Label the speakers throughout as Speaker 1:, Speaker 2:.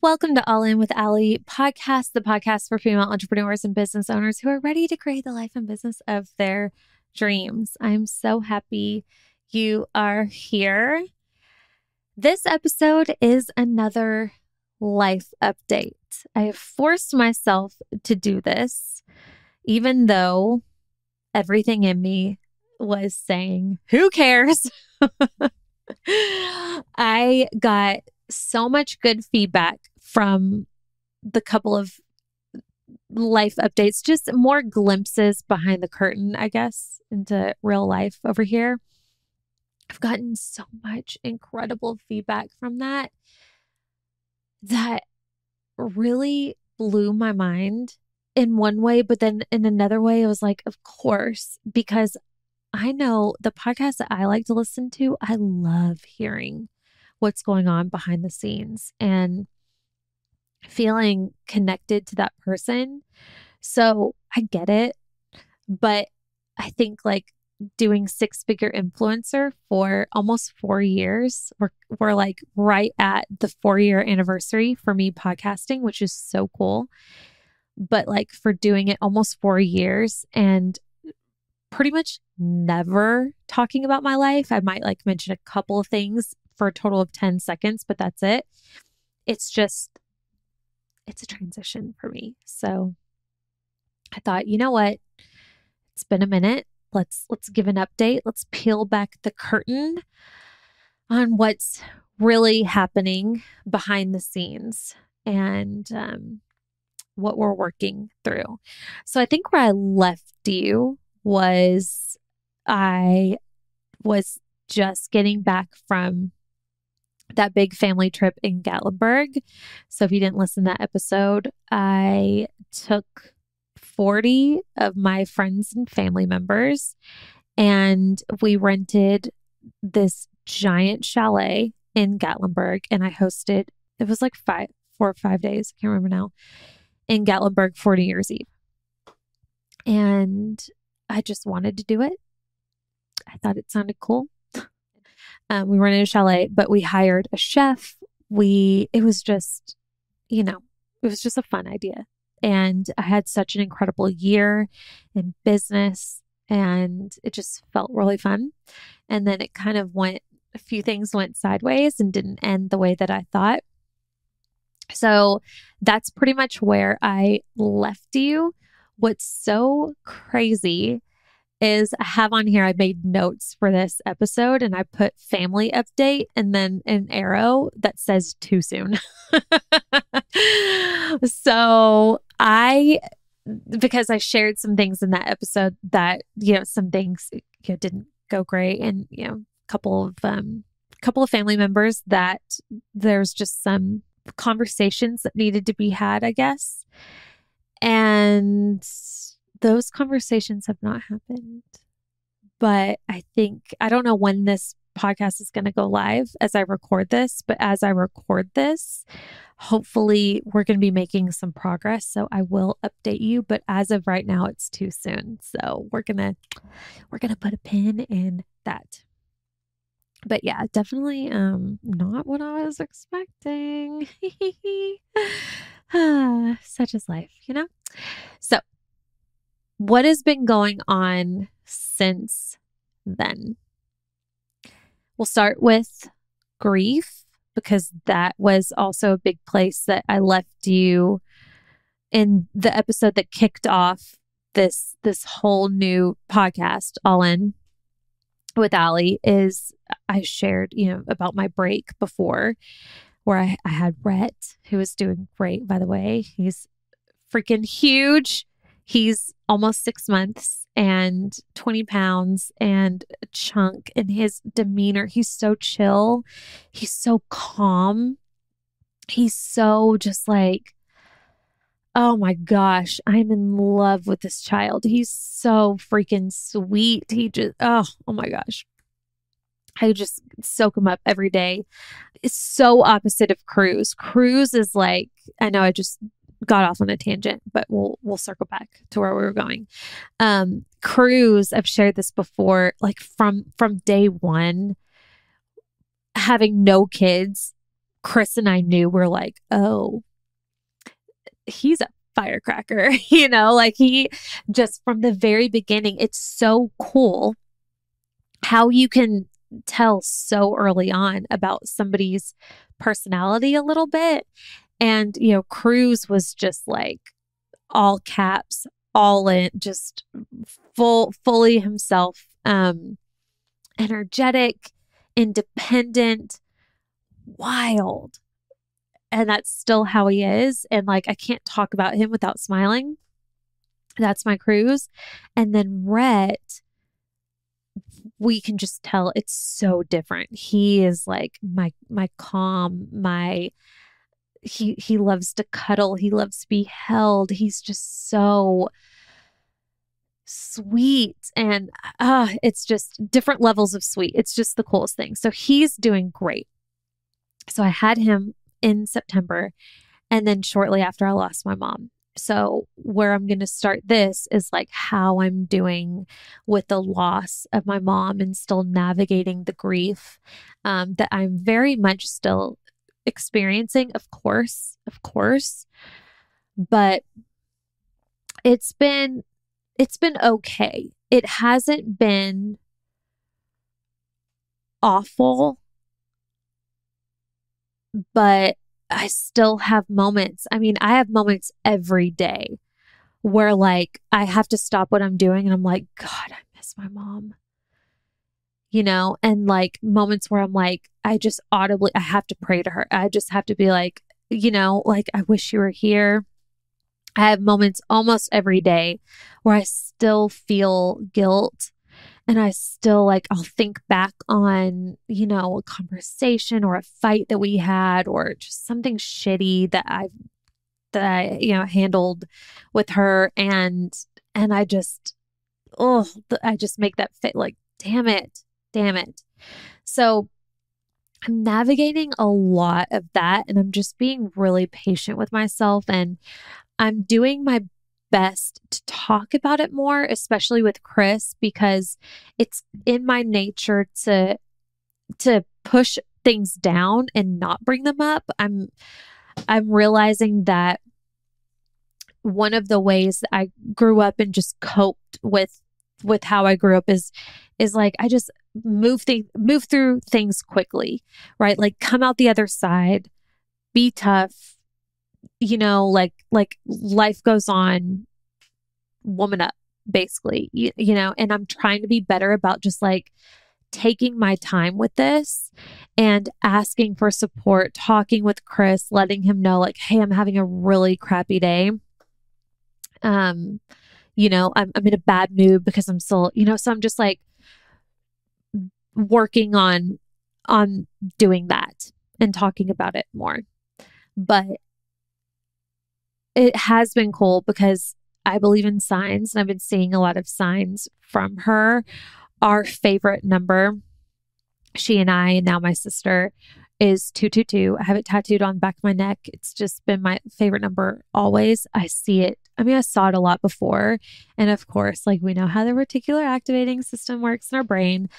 Speaker 1: Welcome to All In with Allie podcast, the podcast for female entrepreneurs and business owners who are ready to create the life and business of their dreams. I'm so happy you are here. This episode is another life update. I have forced myself to do this, even though everything in me was saying, who cares? I got so much good feedback from the couple of life updates, just more glimpses behind the curtain, I guess, into real life over here. I've gotten so much incredible feedback from that really blew my mind in one way, but then in another way, it was like, of course, because I know the podcasts that I like to listen to, I love hearing what's going on behind the scenes and feeling connected to that person. So I get it, but I think like doing six-figure influencer for almost 4 years, we're like right at the 4-year anniversary for me podcasting, which is so cool. But like for doing it almost 4 years and pretty much never talking about my life, I might like mention a couple of things for a total of 10 seconds, but that's it. It's a transition for me. So I thought, you know what? It's been a minute. Let's give an update. Let's peel back the curtain on what's really happening behind the scenes and what we're working through. So I think where I left you was I was just getting back from that big family trip in Gatlinburg. So if you didn't listen to that episode, I took 40 of my friends and family members and we rented this giant chalet in Gatlinburg and I hosted, it was like 4 or 5 days, I can't remember now, in Gatlinburg for New Year's Eve. And I just wanted to do it. I thought it sounded cool. We rented a chalet, but we hired a chef. It was just a fun idea. And I had such an incredible year in business and it just felt really fun. And then it kind of a few things went sideways and didn't end the way that I thought. So that's pretty much where I left you. What's so crazy is I have on here, I made notes for this episode and I put family update and then an arrow that says too soon. So because I shared some things in that episode that, some things didn't go great and, a couple of family members that there's just some conversations that needed to be had, I guess. And those conversations have not happened. But I don't know when this podcast is going to go live as I record this, but as I record this, hopefully we're going to be making some progress. So I will update you, but as of right now, it's too soon. So we're going to put a pin in that. But yeah, definitely not what I was expecting. Such is life, So what has been going on since then? We'll start with grief because that was also a big place that I left you in the episode that kicked off this whole new podcast, All In with Allie, is I shared, about my break before where I had Rhett, who is doing great, by the way. He's freaking huge. He's almost 6 months and 20 pounds and a chunk in his demeanor. He's so chill. He's so calm. He's so just like, oh my gosh, I'm in love with this child. He's so freaking sweet. Oh my gosh. I just soak him up every day. It's so opposite of Cruz. Cruz is like, I know I just got off on a tangent, but we'll circle back to where we were going. Cruz, I've shared this before, like from day one, having no kids, Chris and I knew, we're like, oh, he's a firecracker, like he just from the very beginning, it's so cool how you can tell so early on about somebody's personality a little bit. And, Cruz was just like all caps, all in, just fully himself, energetic, independent, wild. And that's still how he is. And like, I can't talk about him without smiling. That's my Cruz. And then Rhett, we can just tell it's so different. He is like my calm, he loves to cuddle. He loves to be held. He's just so sweet. And it's just different levels of sweet. It's just the coolest thing. So he's doing great. So I had him in September, and then shortly after I lost my mom. So where I'm going to start this is like how I'm doing with the loss of my mom and still navigating the grief that I'm very much still experiencing, of course, but it's been okay. It hasn't been awful, but I still have moments. I mean, I have moments every day where like I have to stop what I'm doing and I'm like, God, I miss my mom. And like moments where I'm like, I just audibly, I have to pray to her. I just have to be like, like, I wish you were here. I have moments almost every day where I still feel guilt. And I still like, I'll think back on, a conversation or a fight that we had, or just something shitty that I handled with her. And I just make that fit like, damn it. So I'm navigating a lot of that, and I'm just being really patient with myself, and I'm doing my best to talk about it more, especially with Chris, because it's in my nature to push things down and not bring them up. I'm realizing that one of the ways that I grew up and just coped with how I grew up is like I just move through things quickly, right? Like come out the other side, be tough, like life goes on, woman up, basically, and I'm trying to be better about just like taking my time with this and asking for support, talking with Chris, letting him know like, hey, I'm having a really crappy day. I'm in a bad mood because I'm still, so I'm just like working on doing that and talking about it more. But it has been cool because I believe in signs, and I've been seeing a lot of signs from her. Our favorite number, she and I, and now my sister, is 222. I have it tattooed on the back of my neck. It's just been my favorite number always. I see it. I mean, I saw it a lot before. And of course, like we know how the reticular activating system works in our brain,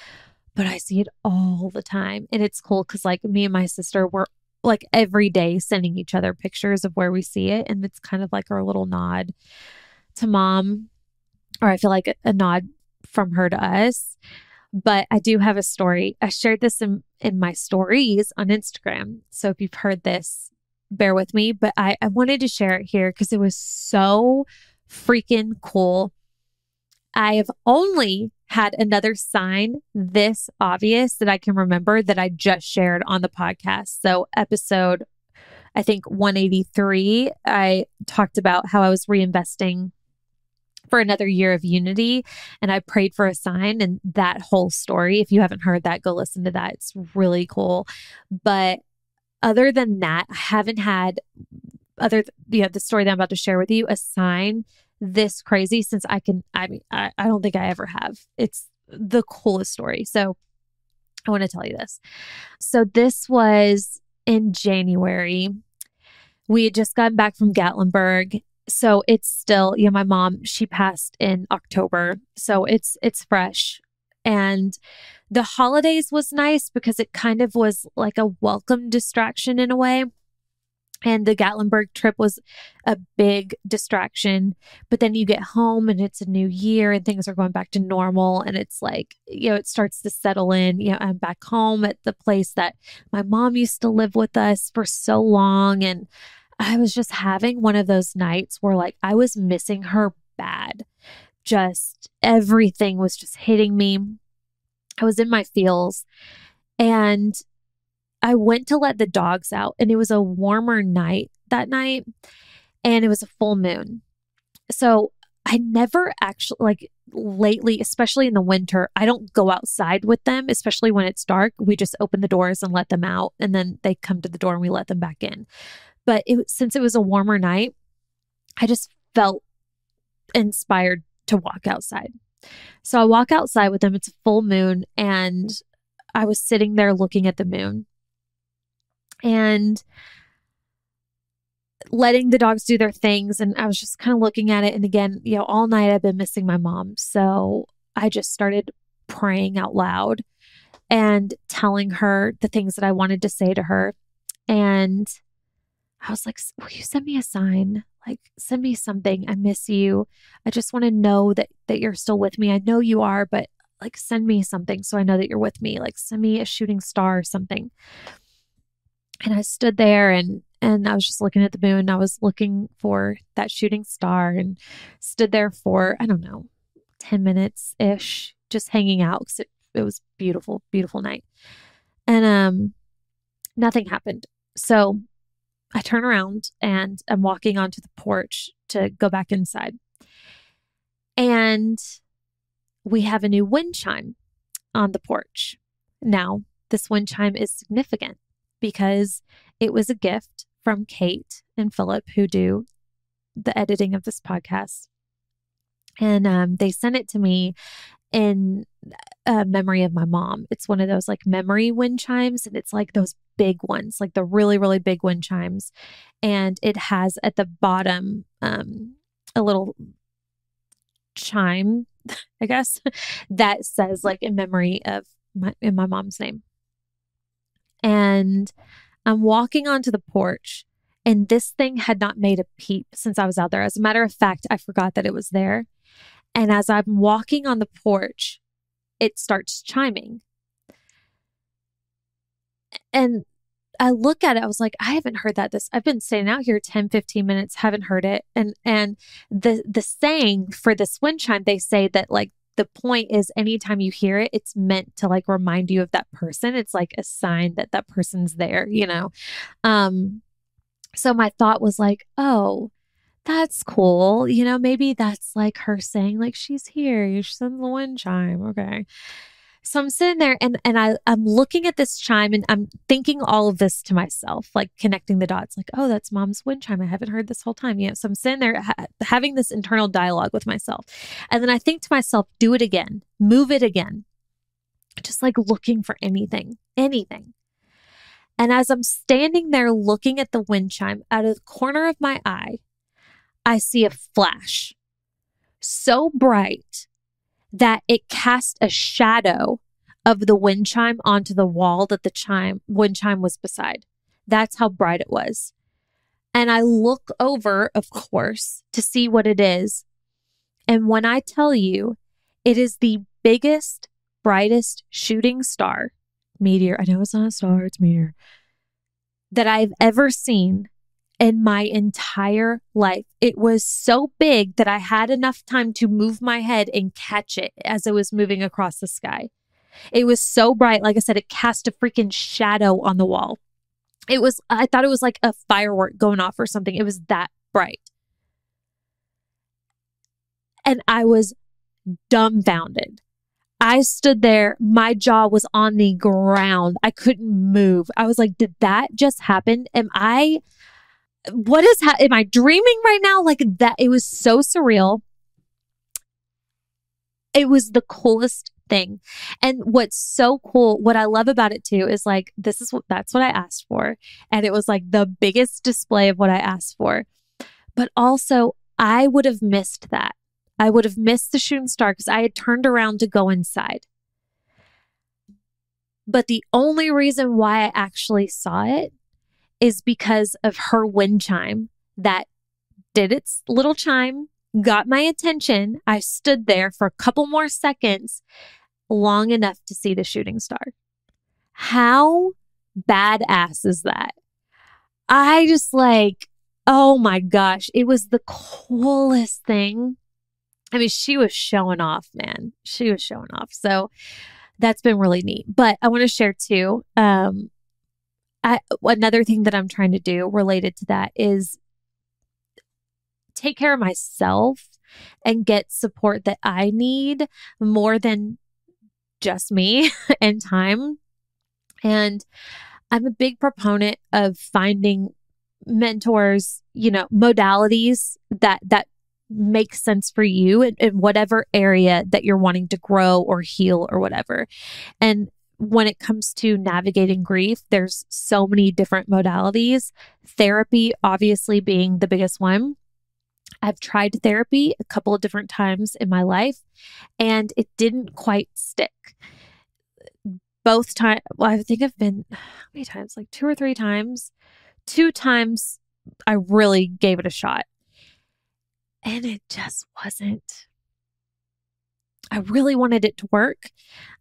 Speaker 1: but I see it all the time. And it's cool because like me and my sister were like every day sending each other pictures of where we see it. And it's kind of like our little nod to mom, or I feel like a nod from her to us. But I do have a story. I shared this in my stories on Instagram. So if you've heard this, bear with me. But I wanted to share it here because it was so freaking cool. I have only had another sign this obvious that I can remember that I just shared on the podcast. So episode, I think 183, I talked about how I was reinvesting for another year of unity, and I prayed for a sign, and that whole story, if you haven't heard that, go listen to that. It's really cool. But other than that, I haven't had the story that I'm about to share with you, a sign this crazy since I don't think I ever have. It's the coolest story. So I want to tell you this. So this was in January. We had just gotten back from Gatlinburg. So it's still, my mom, she passed in October. So it's fresh. And the holidays was nice because it kind of was like a welcome distraction in a way. And the Gatlinburg trip was a big distraction. But then you get home and it's a new year and things are going back to normal. And it's like, it starts to settle in. I'm back home at the place that my mom used to live with us for so long. And I was just having one of those nights where like I was missing her bad. Just everything was just hitting me. I was in my feels. And I went to let the dogs out, and it was a warmer night that night, and it was a full moon. So I never actually, like lately, especially in the winter, I don't go outside with them, especially when it's dark. We just open the doors and let them out, and then they come to the door and we let them back in. But since it was a warmer night, I just felt inspired to walk outside. So I walk outside with them. It's a full moon, and I was sitting there looking at the moon and letting the dogs do their things. And I was just kind of looking at it. And again, all night I've been missing my mom. So I just started praying out loud and telling her the things that I wanted to say to her. And I was like, will you send me a sign? Like, send me something. I miss you. I just want to know that you're still with me. I know you are, but like, send me something so I know that you're with me. Like, send me a shooting star or something. And I stood there and I was just looking at the moon. I was looking for that shooting star and stood there for, I don't know, 10 minutes-ish, just hanging out because it was beautiful, beautiful night. And nothing happened. So I turn around and I'm walking onto the porch to go back inside. And we have a new wind chime on the porch. Now, this wind chime is significant because it was a gift from Kate and Philip, who do the editing of this podcast. And they sent it to me in memory of my mom. It's one of those like memory wind chimes, and it's like those big ones, like the really, really big wind chimes. And it has at the bottom a little chime, I guess, that says like in memory of my mom's name. And I'm walking onto the porch, and this thing had not made a peep since I was out there. As a matter of fact, I forgot that it was there. And as I'm walking on the porch, it starts chiming. And I look at it, I was like, I haven't heard that. I've been standing out here 10, 15 minutes, haven't heard it. And the saying for this wind chime, they say that like the point is anytime you hear it, it's meant to like remind you of that person. It's like a sign that that person's there, So my thought was like, oh, that's cool. Maybe that's like her saying like, she's here. She's in the wind chime. Okay. So I'm sitting there and I'm looking at this chime and I'm thinking all of this to myself, like connecting the dots, like, oh, that's mom's wind chime. I haven't heard this whole time. So I'm sitting there having this internal dialogue with myself. And then I think to myself, do it again, move it again, just like looking for anything. And as I'm standing there looking at the wind chime, out of the corner of my eye, I see a flash so bright that it cast a shadow of the wind chime onto the wall that the wind chime was beside. That's how bright it was. And I look over, of course, to see what it is. And when I tell you, it is the biggest, brightest shooting star, meteor, I know it's not a star, it's meteor, that I've ever seen in my entire life. It was so big that I had enough time to move my head and catch it as it was moving across the sky. It was so bright. Like I said, it cast a freaking shadow on the wall. I thought it was like a firework going off or something. It was that bright. And I was dumbfounded. I stood there. My jaw was on the ground. I couldn't move. I was like, did that just happen? Am I dreaming right now? Like that, it was so surreal. It was the coolest thing. And what's so cool, what I love about it too, is like, that's what I asked for. And it was like the biggest display of what I asked for. But also I would have missed that. I would have missed the shooting star because I had turned around to go inside. But the only reason why I actually saw it is because of her wind chime that did its little chime, got my attention. I stood there for a couple more seconds, long enough to see the shooting star. How badass is that? I just like, oh my gosh, it was the coolest thing. I mean, she was showing off, man. She was showing off. So that's been really neat. But I want to share too, another thing that I'm trying to do related to that is take care of myself and get support that I need more than just me and time. And I'm a big proponent of finding mentors, modalities that make sense for you in whatever area that you're wanting to grow or heal or whatever. And when it comes to navigating grief, there's so many different modalities. Therapy, obviously, being the biggest one. I've tried therapy a couple of different times in my life, and it didn't quite stick. Both times, well, I think I've been, how many times? Like 2 or 3 times. 2 times I really gave it a shot. And it just wasn't. I really wanted it to work.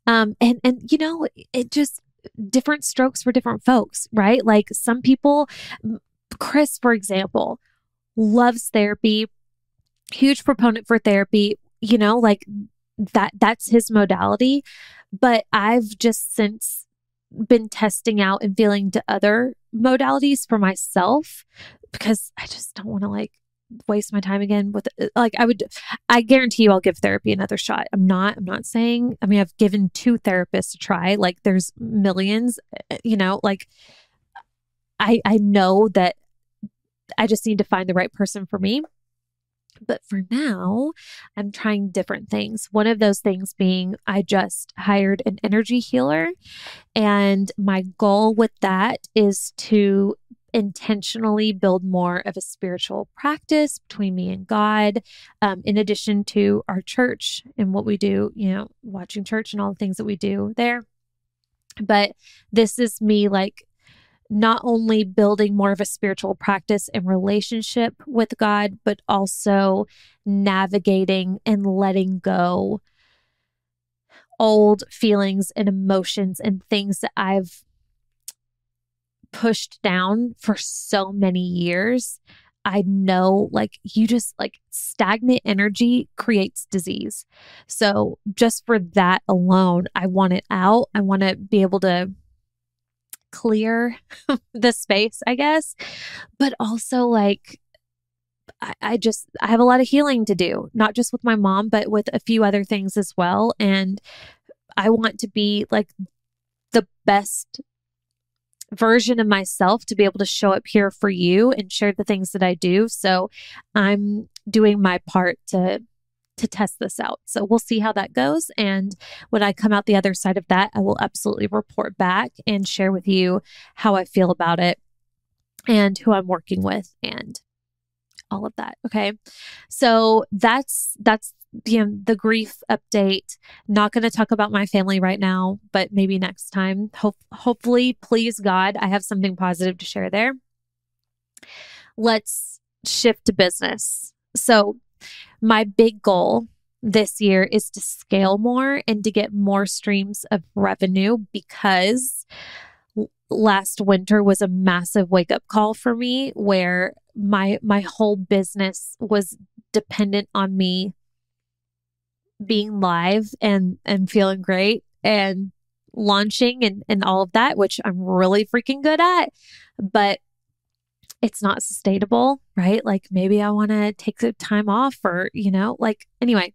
Speaker 1: And it just, different strokes for different folks, right? Like some people, Chris, for example, loves therapy, huge proponent for therapy, like that's his modality. But I've just since been testing out and feeling to other modalities for myself because I just don't want to waste my time again with I guarantee you I'll give therapy another shot. I'm not saying, I've given 2 therapists a try. Like there's millions, I know that I just need to find the right person for me. But for now, I'm trying different things. One of those things being I just hired an energy healer. And my goal with that is to intentionally build more of a spiritual practice between me and God, in addition to our church and what we do, watching church and all the things that we do there. But this is me not only building more of a spiritual practice and relationship with God, but also navigating and letting go old feelings and emotions and things that I've pushed down for so many years. I know stagnant energy creates disease. So just for that alone, I want it out. I want to be able to clear the space, I guess. But also I have a lot of healing to do, not just with my mom, but with a few other things as well. And I want to be the best version of myself to be able to show up here for you and share the things that I do. So I'm doing my part to test this out. So we'll see how that goes. And when I come out the other side of that, I will absolutely report back and share with you how I feel about it and who I'm working with and all of that. Okay. So that's the grief update. Not going to talk about my family right now, but maybe next time. Hopefully, please God, I have something positive to share there. Let's shift to business. So my big goal this year is to scale more and to get more streams of revenue because last winter was a massive wake-up call for me where my whole business was dependent on me being live and feeling great and launching and all of that, which I'm really freaking good at, but it's not sustainable, right? Maybe I want to take the time off or, anyway,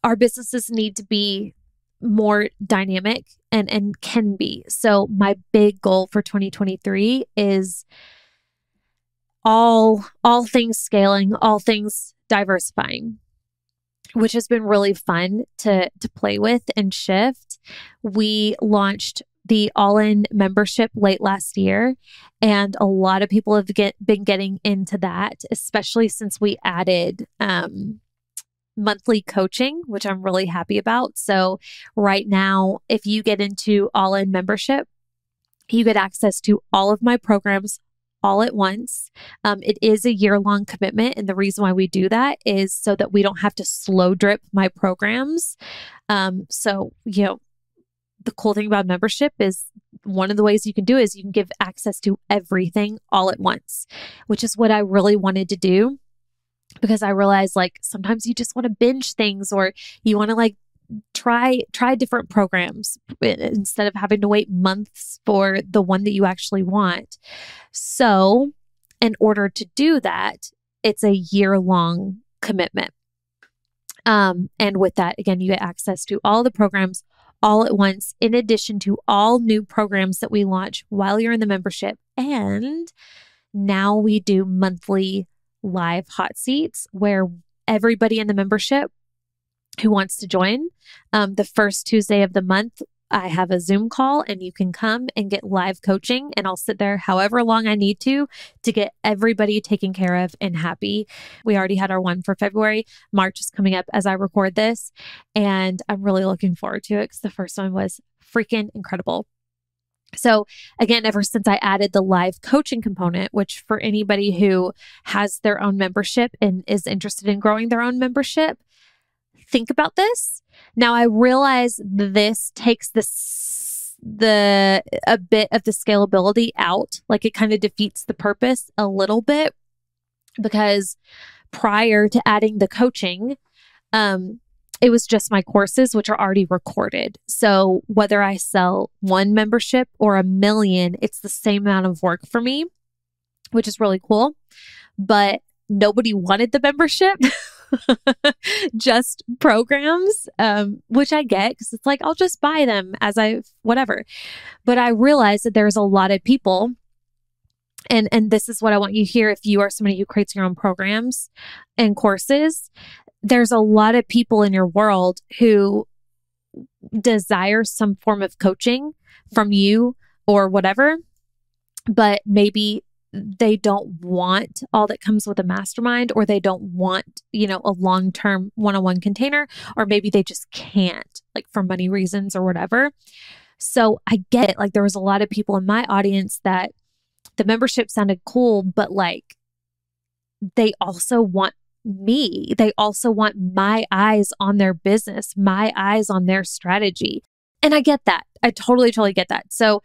Speaker 1: our businesses need to be more dynamic and can be. So my big goal for 2023 is all things scaling, all things diversifying, which has been really fun to play with and shift. We launched the all-in membership late last year, and a lot of people have been getting into that, especially since we added monthly coaching, which I'm really happy about. So right now, if you get into All In membership, you get access to all of my programs all at once. It is a year-long commitment. And the reason why we do that is so that we don't have to slow drip my programs. So, the cool thing about membership is one of the ways you can do is you can give access to everything all at once, which is what I really wanted to do, because I realized like sometimes you just want to binge things, or you want to like try different programs instead of having to wait months for the one that you actually want. So in order to do that, it's a year-long commitment. And with that, again, you get access to all the programs all at once, in addition to all new programs that we launch while you're in the membership. And now we do monthly live hot seats where everybody in the membership who wants to join, the first Tuesday of the month, I have a Zoom call and you can come and get live coaching, and I'll sit there however long I need to get everybody taken care of and happy. We already had our one for February. March is coming up as I record this, and I'm really looking forward to it because the first one was freaking incredible. So again, ever since I added the live coaching component, which for anybody who has their own membership and is interested in growing their own membership, think about this. Now I realize this takes a bit of the scalability out. Like it kind of defeats the purpose a little bit, because prior to adding the coaching, it was just my courses, which are already recorded. So whether I sell one membership or 1 million, it's the same amount of work for me, which is really cool. But nobody wanted the membership. Just programs, which I get because it's like, I'll just buy them whatever. But I realized that there's a lot of people, and this is what I want you to hear if you are somebody who creates your own programs and courses. There's a lot of people in your world who desire some form of coaching from you or whatever, but maybe they don't want all that comes with a mastermind, or they don't want, a long-term one-on-one container, or maybe they just can't, like for money reasons or whatever. So I get it. Like there was a lot of people in my audience that the membership sounded cool, but like they also want me. They also want my eyes on their business, my eyes on their strategy. And I get that. I totally get that. So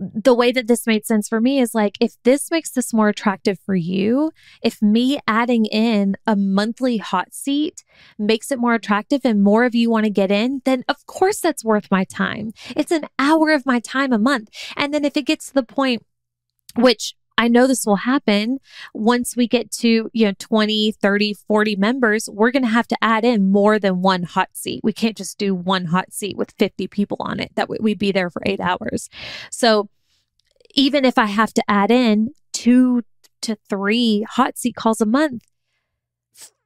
Speaker 1: the way that this made sense for me is like, if this makes this more attractive for you, if me adding in a monthly hot seat makes it more attractive and more of you want to get in, then of course that's worth my time. It's an hour of my time a month. And then if it gets to the point, which I know this will happen, once we get to, 20, 30, 40 members, we're going to have to add in more than one hot seat. We can't just do one hot seat with 50 people on it. That we'd be there for 8 hours. So even if I have to add in 2 to 3 hot seat calls a month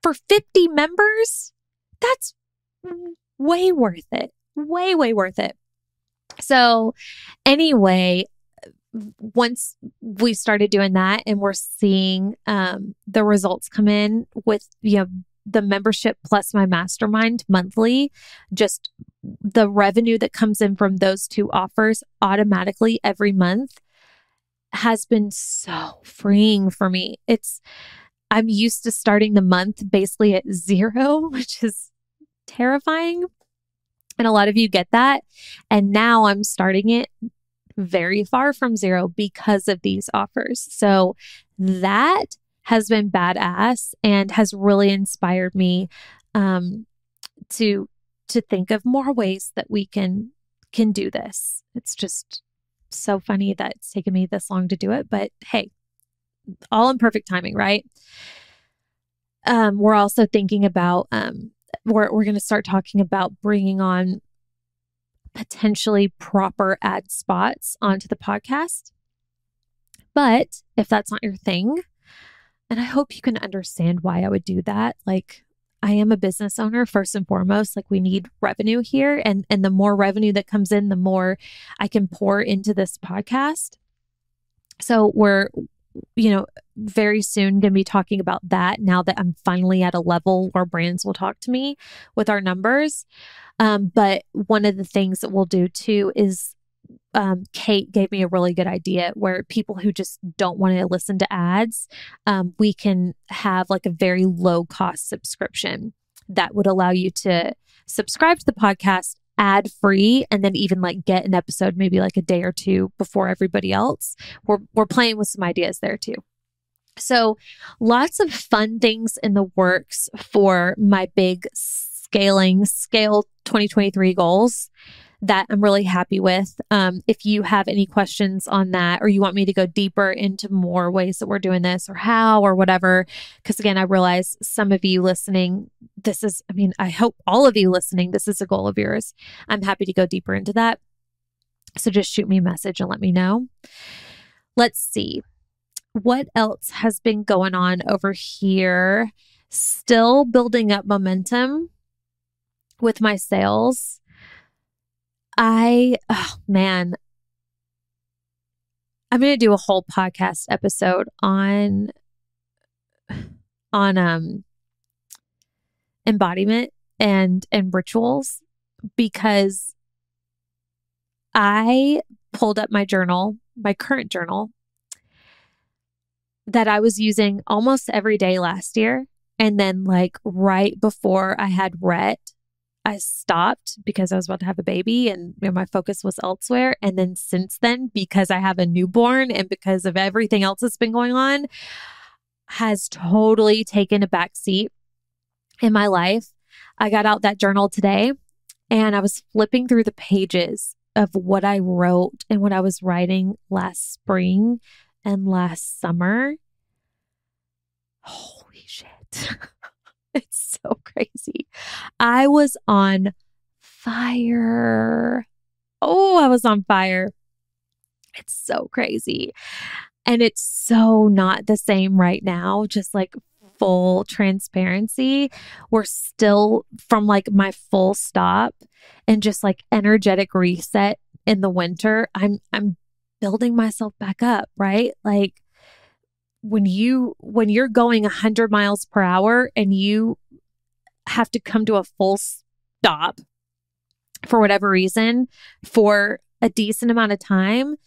Speaker 1: for 50 members, that's way worth it. Way, way worth it. So anyway, once we started doing that and we're seeing the results come in with, the membership plus my mastermind monthly, just the revenue that comes in from those two offers automatically every month has been so freeing for me. I'm used to starting the month basically at 0, which is terrifying. And a lot of you get that. And now I'm starting it very far from 0 because of these offers. So that has been badass and has really inspired me to think of more ways that we can do this. It's just so funny that it's taken me this long to do it, but hey, all in perfect timing, right? We're also thinking about we're going to start talking about bringing on potentially proper ad spots onto the podcast. But if that's not your thing, and I hope you can understand why I would do that. Like, I am a business owner first and foremost. Like, we need revenue here, and the more revenue that comes in, the more I can pour into this podcast. So very soon going to be talking about that now that I'm finally at a level where brands will talk to me with our numbers. But one of the things that we'll do too is Kate gave me a really good idea where people who just don't want to listen to ads, we can have like a very low cost subscription that would allow you to subscribe to the podcast ad free and then even like get an episode maybe like a day or two before everybody else. We're playing with some ideas there too. So lots of fun things in the works for my big scale 2023 goals that I'm really happy with. If you have any questions on that, or you want me to go deeper into more ways that we're doing this or how or whatever, because again, I realize some of you listening, I hope all of you listening, this is a goal of yours. I'm happy to go deeper into that. So just shoot me a message and let me know. Let's see. What else has been going on over here? Still building up momentum with my sales. I'm going to do a whole podcast episode on embodiment and rituals, because I pulled up my journal, my current journal that I was using almost every day last year. And then like right before I had Rhett, I stopped because I was about to have a baby and my focus was elsewhere. And then since then, because I have a newborn and because of everything else that's been going on, has totally taken a back seat in my life. I got out that journal today and I was flipping through the pages of what I wrote and what I was writing last spring and last summer. Holy shit. It's so crazy. I was on fire. Oh, I was on fire. It's so crazy. And it's so not the same right now, just like full transparency. We're still from like my full stop and just like energetic reset in the winter. I'm building myself back up, right? Like when you're going 100 miles per hour and you have to come to a full stop for whatever reason for a decent amount of time,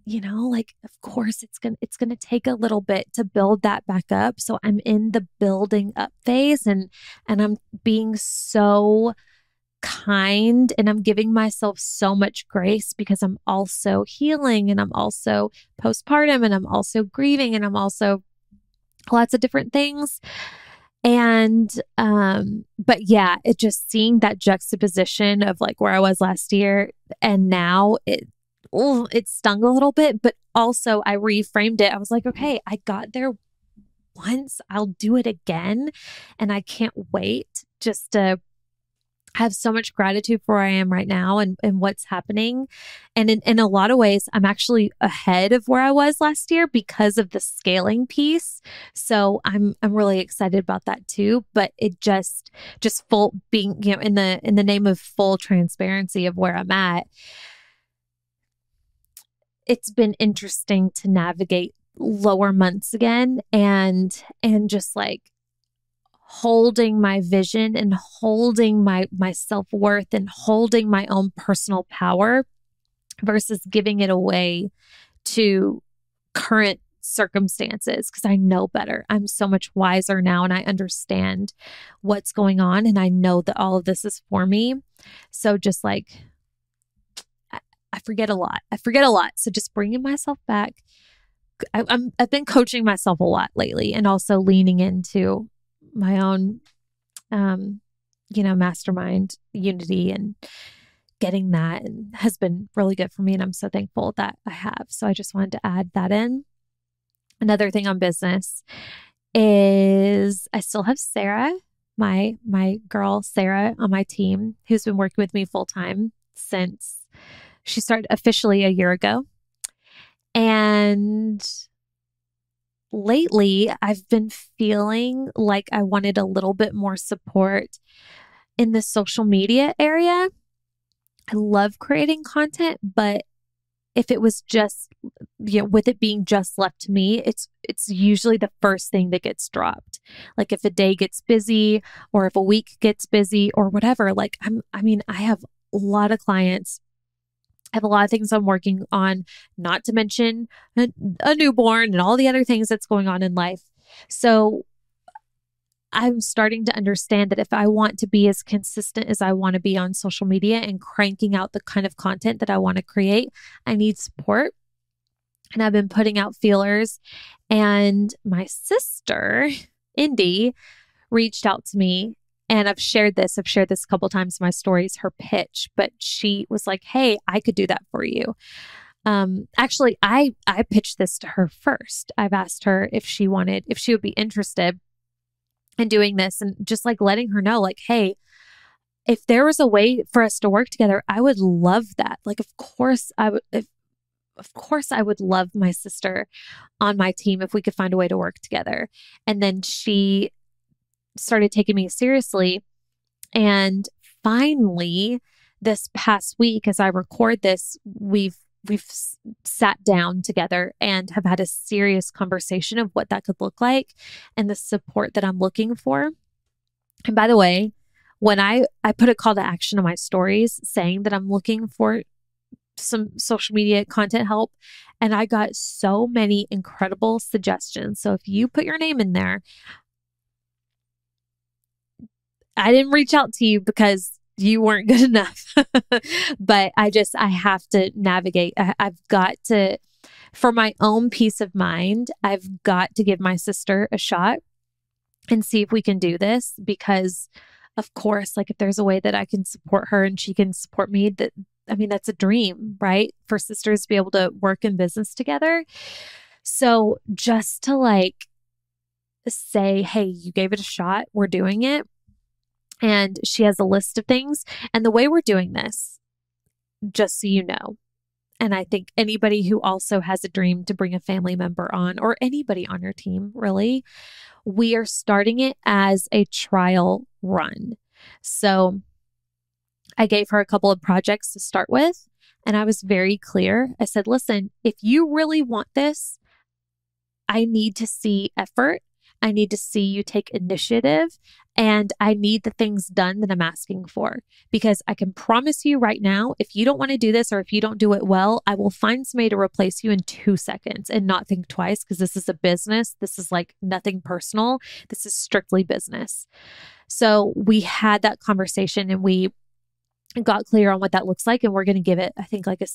Speaker 1: like, of course it's going to take a little bit to build that back up. So I'm in the building up phase and I'm being so kind and I'm giving myself so much grace because I'm also healing and I'm also postpartum and I'm also grieving and I'm also lots of different things. And, but yeah, it just seeing that juxtaposition of like where I was last year and now it stung a little bit, but also I reframed it. I was like, okay, I got there once, I'll do it again. And I can't wait just to have so much gratitude for where I am right now and what's happening. And in a lot of ways, I'm actually ahead of where I was last year because of the scaling piece. So I'm really excited about that too. But it just full being, in the name of full transparency of where I'm at, it's been interesting to navigate lower months again and just like holding my vision and holding my self-worth and holding my own personal power versus giving it away to current circumstances, because I know better. I'm so much wiser now and I understand what's going on and I know that all of this is for me. So just like I forget a lot. So just bringing myself back. I've been coaching myself a lot lately and also leaning into my own, mastermind unity and getting that and has been really good for me. And I'm so thankful that I have. So I just wanted to add that in. Another thing on business is I still have Sarah, my girl, Sarah on my team, who's been working with me full time since she started officially a year ago. And lately, I've been feeling like I wanted a little bit more support in the social media area. I love creating content, but if it was just, with it being just left to me, it's usually the first thing that gets dropped. Like if a day gets busy or if a week gets busy or whatever, like I have a lot of clients. I have a lot of things I'm working on, not to mention a newborn and all the other things that's going on in life. So I'm starting to understand that if I want to be as consistent as I want to be on social media and cranking out the kind of content that I want to create, I need support. And I've been putting out feelers. And my sister, Indy, reached out to me. And I've shared this a couple times in my stories, her pitch, but she was like, hey, I could do that for you. Actually, I pitched this to her first. I've asked her if she would be interested in doing this, and just like letting her know, like, hey, if there was a way for us to work together, I would love that. Like, of course I would love my sister on my team if we could find a way to work together. And then she started taking me seriously. And finally, this past week, as I record this, we've sat down together and have had a serious conversation of what that could look like and the support that I'm looking for. And by the way, when I put a call to action on my stories saying that I'm looking for some social media content help, and I got so many incredible suggestions. So if you put your name in there, I didn't reach out to you because you weren't good enough, but I have to navigate. I've got to, for my own peace of mind, I've got to give my sister a shot and see if we can do this, because of course, like if there's a way that I can support her and she can support me, that's a dream, right? For sisters to be able to work in business together. So just to like say, hey, you gave it a shot, we're doing it. And she has a list of things. And the way we're doing this, just so you know, and I think anybody who also has a dream to bring a family member on, or anybody on your team, really, we are starting it as a trial run. So I gave her a couple of projects to start with, and I was very clear. I said, listen, if you really want this, I need to see effort. I need to see you take initiative, and I need the things done that I'm asking for, because I can promise you right now, if you don't want to do this or if you don't do it well, I will find somebody to replace you in 2 seconds and not think twice, because this is a business. This is like nothing personal. This is strictly business. So we had that conversation and we got clear on what that looks like. And we're going to give it, I think, like a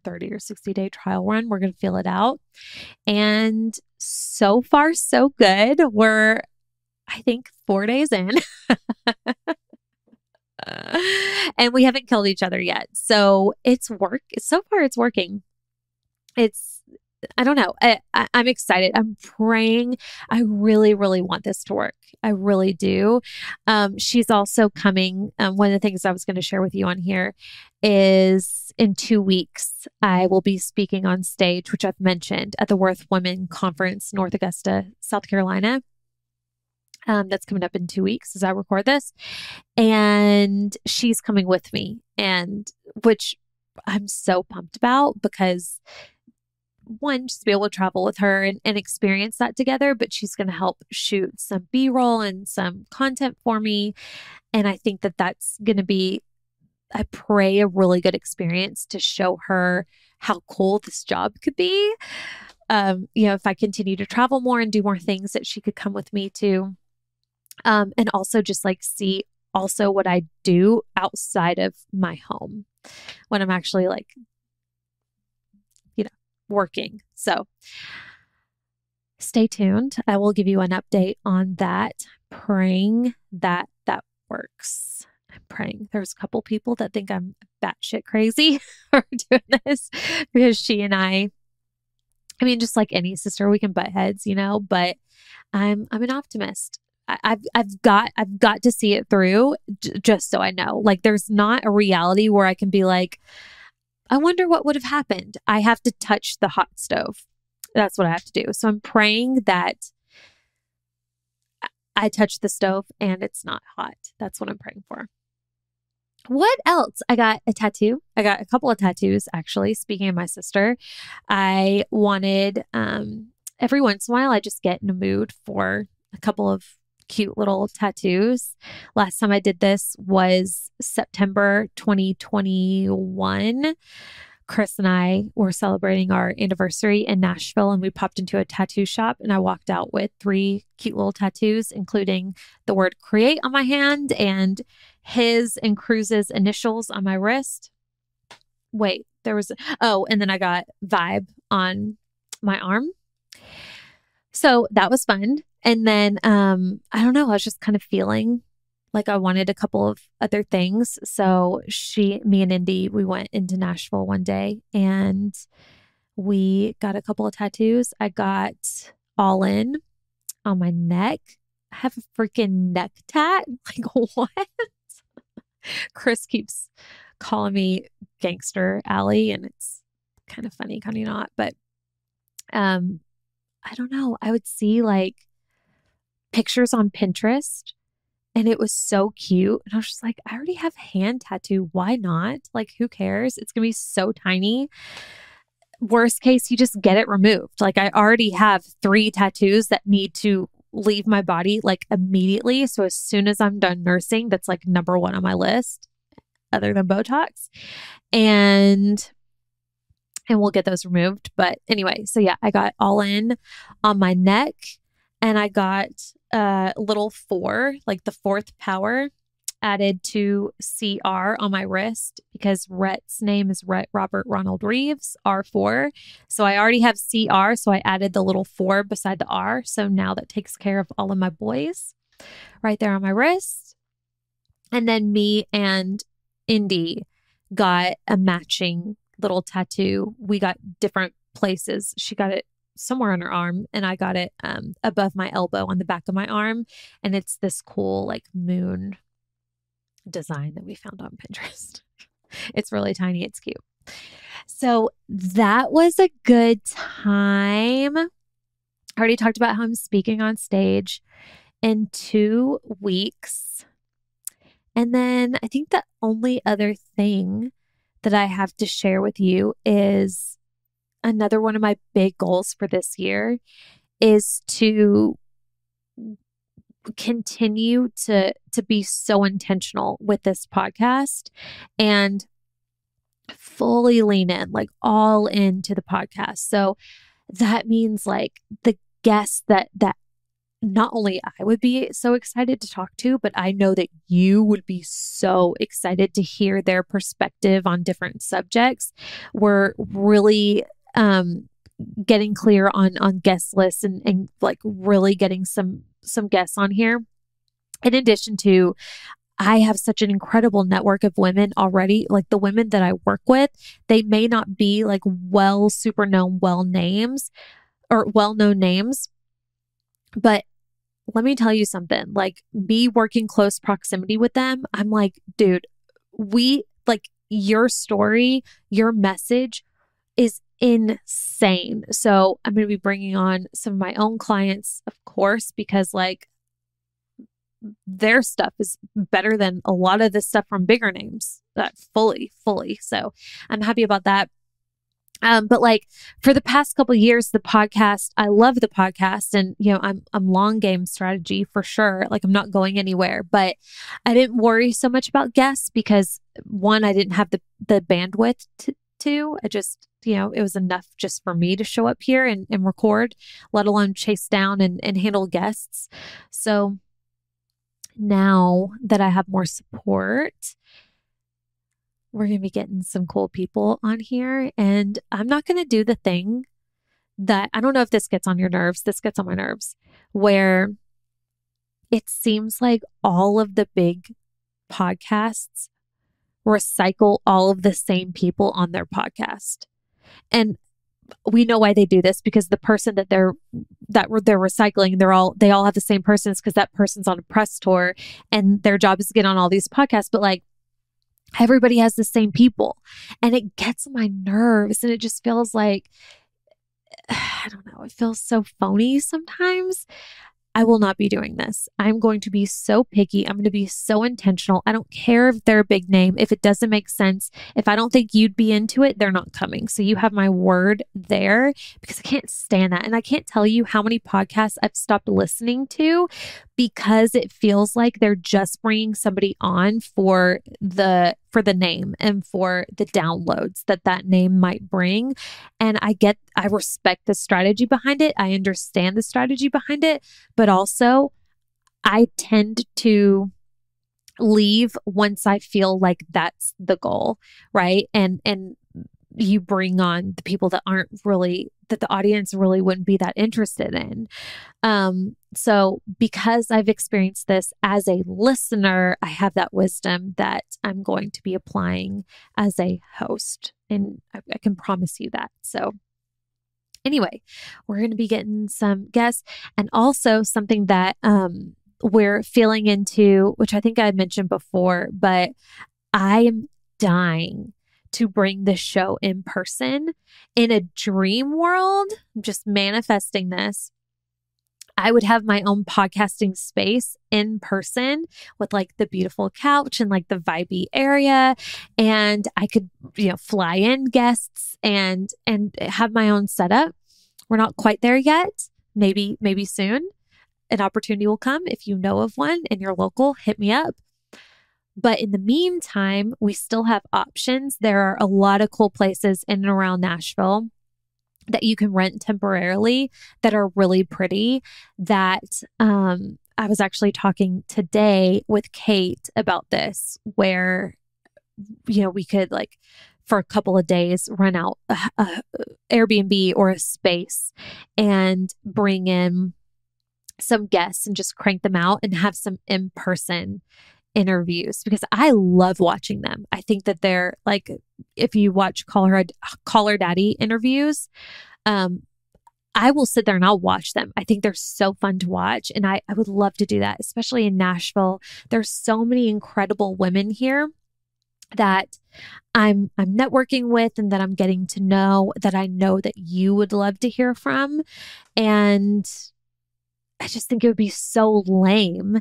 Speaker 1: 30 or 60 day trial run. We're going to feel it out. And so far, so good. We're, I think, 4 days in. And we haven't killed each other yet. So so far it's working. I don't know. I'm excited. I'm praying. I really, really want this to work. I really do. She's also coming. One of the things I was going to share with you on here is in 2 weeks, I will be speaking on stage, which I've mentioned, at the Worth Women Conference, North Augusta, South Carolina. That's coming up in 2 weeks as I record this. And she's coming with me, and which I'm so pumped about, because one, just to be able to travel with her and experience that together, but she's going to help shoot some B-roll and some content for me. And I think that that's going to be, I pray, a really good experience to show her how cool this job could be. If I continue to travel more and do more things, that she could come with me too. And also just like see also what I do outside of my home when I'm actually like, working. So stay tuned. I will give you an update on that. Praying that that works. I'm praying. There's a couple people that think I'm batshit crazy for doing this, because she and I mean, just like any sister, we can butt heads, but I'm an optimist. I've got to see it through, just so I know. Like, there's not a reality where I can be like, I wonder what would have happened. I have to touch the hot stove. That's what I have to do. So I'm praying that I touch the stove and it's not hot. That's what I'm praying for. What else? I got a tattoo. I got a couple of tattoos, actually. Speaking of my sister, I wanted, every once in a while, I just get in a mood for a couple of cute little tattoos. Last time I did this was September 2021. Chris and I were celebrating our anniversary in Nashville, and we popped into a tattoo shop, and I walked out with 3 cute little tattoos, including the word create on my hand and his and Cruz's initials on my wrist. Wait, and then I got vibe on my arm. So that was fun. And then, I don't know, I was just kind of feeling like I wanted a couple of other things. So me and Indy, we went into Nashville one day and we got a couple of tattoos. I got All In on my neck. I have a freaking neck tat. Like, what? Chris keeps calling me gangster Allie, and it's kind of funny, kind of not. But I don't know. I would see like pictures on Pinterest, and it was so cute. And I was just like, I already have a hand tattoo. Why not? Like, who cares? It's going to be so tiny. Worst case, you just get it removed. Like, I already have 3 tattoos that need to leave my body like immediately. So as soon as I'm done nursing, that's like number 1 on my list, other than Botox. And we'll get those removed. But anyway, so yeah, I got All In on my neck, and I got little 4, like the 4th power, added to CR on my wrist because Rhett's name is Robert Ronald Reeves, R4. So I already have CR, so I added the little 4 beside the R. So now that takes care of all of my boys right there on my wrist. And then me and Indy got a matching little tattoo. We got different places. She got it somewhere on her arm, and I got it above my elbow on the back of my arm. And it's this cool like moon design that we found on Pinterest. It's really tiny. It's cute. So that was a good time. I already talked about how I'm speaking on stage in 2 weeks. And then I think the only other thing that I have to share with you is another one of my big goals for this year is to continue to be so intentional with this podcast and fully lean in, like all into the podcast. So that means like the guests that not only I would be so excited to talk to, but I know that you would be so excited to hear their perspective on different subjects. We're really getting clear on guest lists and like really getting some guests on here. In addition to, I have such an incredible network of women already. Like the women that I work with, they may not be like super known, well-known names, but let me tell you something, like me working close proximity with them, I'm like, dude, your story, your message is insane. So I'm going to be bringing on some of my own clients, of course, because like their stuff is better than a lot of the stuff from bigger names, that fully. So I'm happy about that. But like for the past couple of years, the podcast, I love the podcast, and I'm long game strategy for sure. Like I'm not going anywhere, but I didn't worry so much about guests because one, I didn't have the bandwidth to. I just, it was enough just for me to show up here and record, let alone chase down and handle guests. So now that I have more support, we're going to be getting some cool people on here, and I'm not going to do the thing that, I don't know if this gets on your nerves. This gets on my nerves, where it seems like all of the big podcasts recycle all of the same people on their podcast. And we know why they do this, because the person that they're recycling, they all have the same persons because that person's on a press tour and their job is to get on all these podcasts. But like, everybody has the same people, and it gets on my nerves, and it just feels like, I don't know, it feels so phony sometimes. I will not be doing this. I'm going to be so picky. I'm going to be so intentional. I don't care if they're a big name. If it doesn't make sense, if I don't think you'd be into it, they're not coming. So you have my word there, because I can't stand that. And I can't tell you how many podcasts I've stopped listening to because it feels like they're just bringing somebody on for the name and for the downloads that name might bring. And I respect the strategy behind it. I understand the strategy behind it, but also I tend to leave once I feel like that's the goal, right? And you bring on the people that the audience really wouldn't be that interested in. So because I've experienced this as a listener, I have that wisdom that I'm going to be applying as a host. And I can promise you that. So anyway, we're going to be getting some guests, and also something that, we're feeling into, which I think I mentioned before, but I'm dying to bring the show in person. In a dream world, I'm just manifesting this, I would have my own podcasting space in person with like the beautiful couch and like the vibey area. And I could, fly in guests and have my own setup. We're not quite there yet. Maybe soon an opportunity will come. If you know of one and you're local, hit me up. But in the meantime, we still have options. There are a lot of cool places in and around Nashville that you can rent temporarily that are really pretty. That I was actually talking today with Kate about this, where we could, like, for a couple of days rent out a Airbnb or a space and bring in some guests and just crank them out and have some in-person interviews, because I love watching them. I think that they're like, if you watch Call Her Daddy interviews, I will sit there and I'll watch them. I think they're so fun to watch. And I would love to do that, especially in Nashville. There's so many incredible women here that I'm networking with and that I'm getting to know, that I know that you would love to hear from. And I just think it would be so lame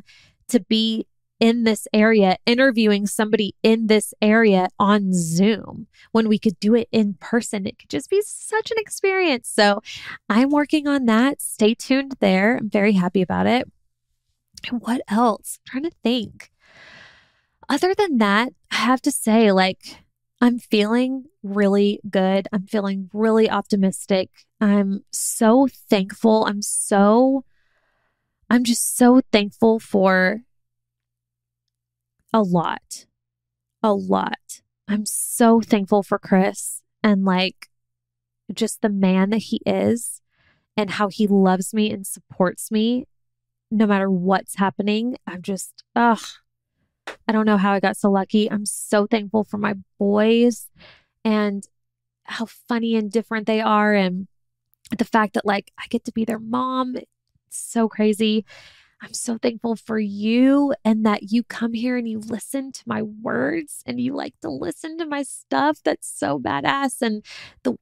Speaker 1: to be in this area interviewing somebody in this area on Zoom when we could do it in person. It could just be such an experience. So I'm working on that. Stay tuned there. I'm very happy about it. And what else? I'm trying to think. Other than that, I have to say, like, I'm feeling really good. I'm feeling really optimistic. I'm so thankful. I'm just so thankful for a lot. I'm so thankful for Chris and, like, just the man that he is and how he loves me and supports me no matter what's happening. I'm just, I don't know how I got so lucky. I'm so thankful for my boys and how funny and different they are. And the fact that, like, I get to be their mom. It's so crazy. I'm so thankful for you and that you come here and you listen to my words and you like to listen to my stuff. That's so badass. And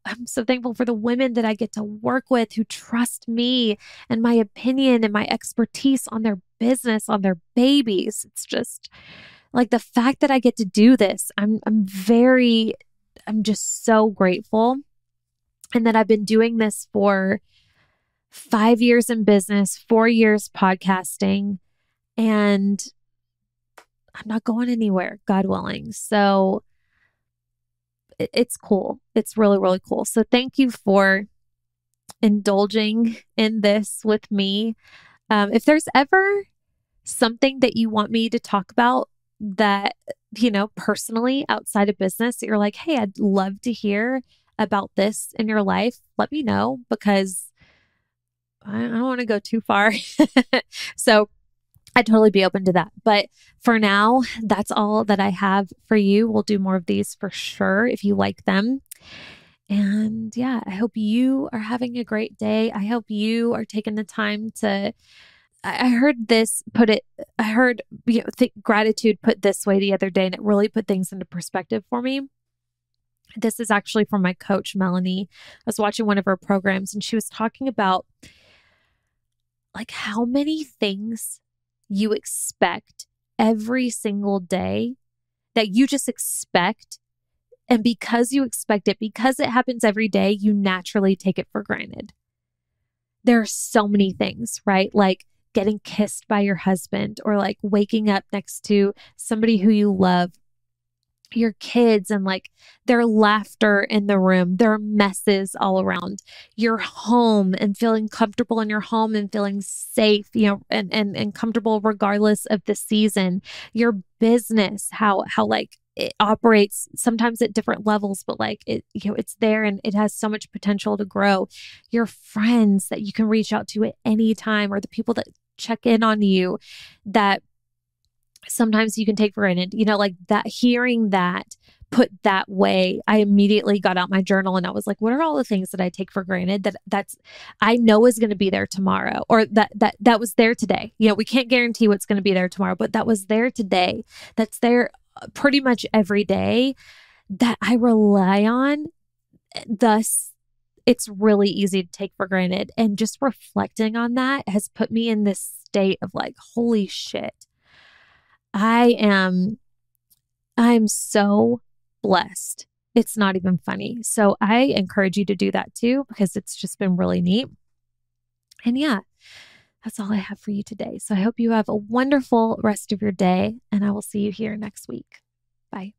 Speaker 1: I'm so thankful for the women that I get to work with who trust me and my opinion and my expertise on their business, on their babies. It's just like the fact that I get to do this. I'm just so grateful. And that I've been doing this for 5 years in business, 4 years podcasting, and I'm not going anywhere, God willing. So it's cool. It's really, really cool. So thank you for indulging in this with me. If there's ever something that you want me to talk about that, personally outside of business, that you're like, hey, I'd love to hear about this in your life, let me know, because I don't want to go too far. So I'd totally be open to that. But for now, that's all that I have for you. We'll do more of these for sure if you like them. And yeah, I hope you are having a great day. I hope you are taking the time to, I heard gratitude put this way the other day, and it really put things into perspective for me. This is actually from my coach, Melanie. I was watching one of her programs and she was talking about, like how many things you expect every single day that you just expect. And because you expect it, because it happens every day, you naturally take it for granted. There are so many things, right? Like getting kissed by your husband, or like waking up next to somebody who you love, your kids, and like their laughter in the room, their messes all around, your home, and feeling comfortable in your home and feeling safe, and comfortable regardless of the season, your business, how like it operates sometimes at different levels, but like it's there and it has so much potential to grow. Your friends that you can reach out to at any time, or the people that check in on you that sometimes you can take for granted, like that, hearing that put that way, I immediately got out my journal and I was like, what are all the things that I take for granted that's I know is going to be there tomorrow, or that was there today. We can't guarantee what's going to be there tomorrow, but that was there today. That's there pretty much every day that I rely on. Thus, it's really easy to take for granted. And just reflecting on that has put me in this state of like, holy shit. I'm so blessed. It's not even funny. So I encourage you to do that too, because it's just been really neat. And yeah, that's all I have for you today. So I hope you have a wonderful rest of your day, and I will see you here next week. Bye.